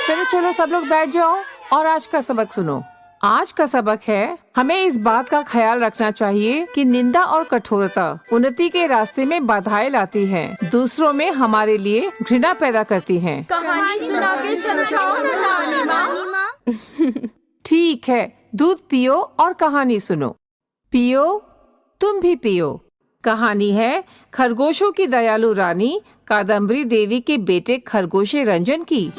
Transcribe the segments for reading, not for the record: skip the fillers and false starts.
चलो चलो सब लोग बैठ जाओ और आज का सबक सुनो। आज का सबक है, हमें इस बात का ख्याल रखना चाहिए कि निंदा और कठोरता उन्नति के रास्ते में बाधाएं लाती हैं, दूसरों में हमारे लिए घृणा पैदा करती हैं। कहानी सुना के समझाओ ना रानी माँ। ठीक है, दूध पियो और कहानी सुनो। पियो, तुम भी पियो। कहानी है खरगोशों की दयालु रानी कादम्बरी देवी के बेटे खरगोशे रंजन की,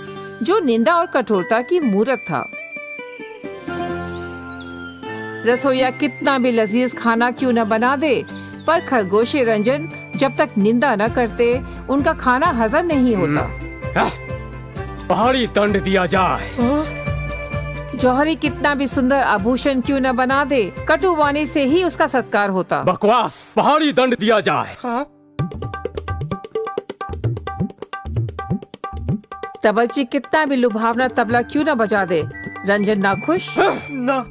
जो निंदा और कठोरता की मूरत था। रसोईया कितना भी लजीज खाना क्यों न बना दे, पर खरगोशे रंजन जब तक निंदा न करते उनका खाना हजम नहीं होता। पहाड़ी दंड दिया जाए। जौहरी कितना भी सुंदर आभूषण क्यों न बना दे, कटुवाणी से ही उसका सत्कार होता। बकवास, पहाड़ी दंड दिया जाए। तबलची कितना भी लुभावना तबला क्यों न बजा दे, रंजन नाखुश ना।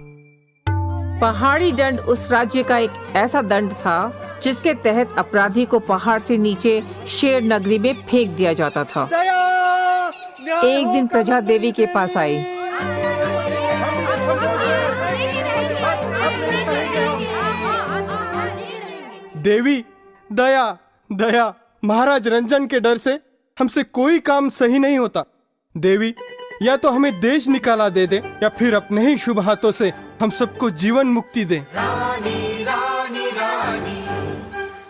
पहाड़ी दंड उस राज्य का एक ऐसा दंड था जिसके तहत अपराधी को पहाड़ से नीचे शेर नगरी में फेंक दिया जाता था। एक दिन प्रजा देवी के पास आई। देवी, दया दया, महाराज रंजन के डर से हमसे कोई काम सही नहीं होता। देवी, या तो हमें देश निकाला दे दे या फिर अपने ही शुभ हाथों से हम सबको जीवन मुक्ति दे। रानी रानी रानी,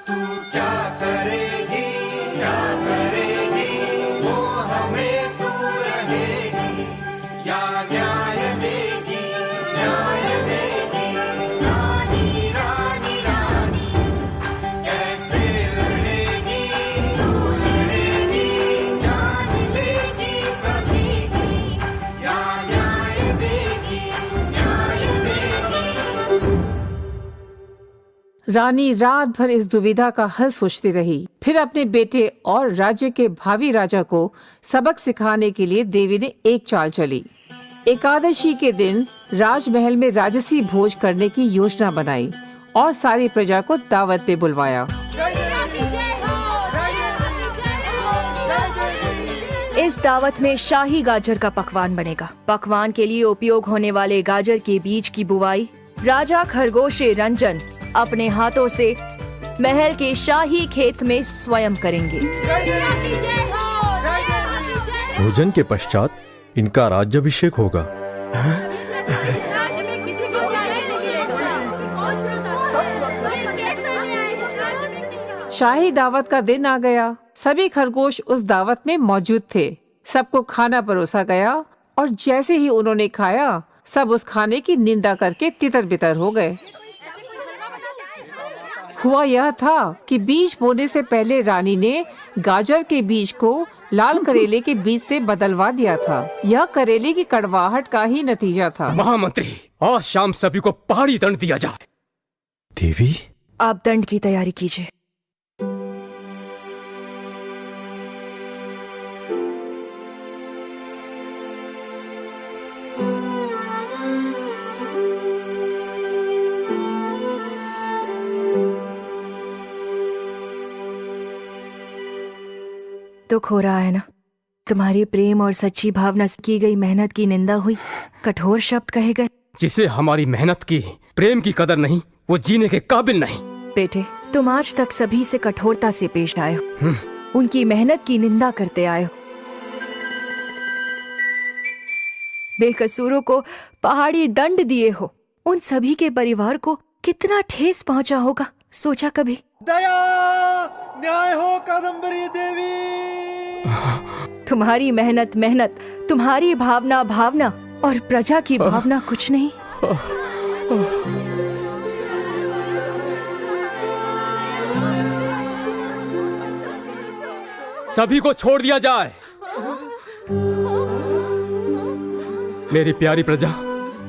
तू क्या करेगी, क्या करेगी, वो हमें तू रहेगी या न्याय देगी, न्याय देगी। रानी रानी रानी, कैसे लड़ेगी, तू लड़ेगी, जान लेगी सभी की, या न्याय देगी, न्याय देगी। रानी रात भर इस दुविधा का हल सोचती रही। फिर अपने बेटे और राज्य के भावी राजा को सबक सिखाने के लिए देवी ने एक चाल चली। एकादशी के दिन राजमहल में राजसी भोज करने की योजना बनाई और सारी प्रजा को दावत पे बुलवाया। इस दावत में शाही गाजर का पकवान बनेगा। पकवान के लिए उपयोग होने वाले गाजर के बीज की बुवाई राजा खरगोशे रंजन अपने हाथों से महल के शाही खेत में स्वयं करेंगे। भोजन के पश्चात इनका राज्याभिषेक होगा। शाही दावत का दिन आ गया। सभी खरगोश उस दावत में मौजूद थे। सबको खाना परोसा गया और जैसे ही उन्होंने खाया, सब उस खाने की निंदा करके तितर बितर हो गए। हुआ यह था कि बीज बोने से पहले रानी ने गाजर के बीज को लाल करेले के बीज से बदलवा दिया था। यह करेले की कड़वाहट का ही नतीजा था। महामंत्री, आज शाम सभी को पहाड़ी दंड दिया जाए। देवी, आप दंड की तैयारी कीजिए। दुख हो रहा है ना? तुम्हारी प्रेम और सच्ची भावना से की गई मेहनत की निंदा हुई, कठोर शब्द कहे गए। जिसे हमारी मेहनत की, प्रेम की कदर नहीं, वो जीने के काबिल नहीं। बेटे, तुम आज तक सभी से कठोरता से पेश आए हो, उनकी मेहनत की निंदा करते आए हो। बेकसूरों को पहाड़ी दंड दिए हो। उन सभी के परिवार को कितना ठेस पहुंचा होगा, सोचा कभी? दया, न्याय हो कादम्बरी देवी। तुम्हारी मेहनत मेहनत, तुम्हारी भावना भावना, और प्रजा की भावना कुछ नहीं। सभी को छोड़ दिया जाए। मेरी प्यारी प्रजा,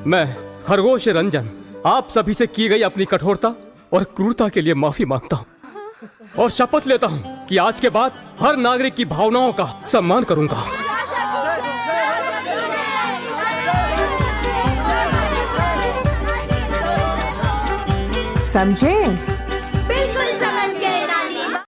मैं खरगोश रंजन आप सभी से की गई अपनी कठोरता और क्रूरता के लिए माफी मांगता हूँ और शपथ लेता हूँ कि आज के बाद हर नागरिक की भावनाओं का सम्मान करूंगा। समझे?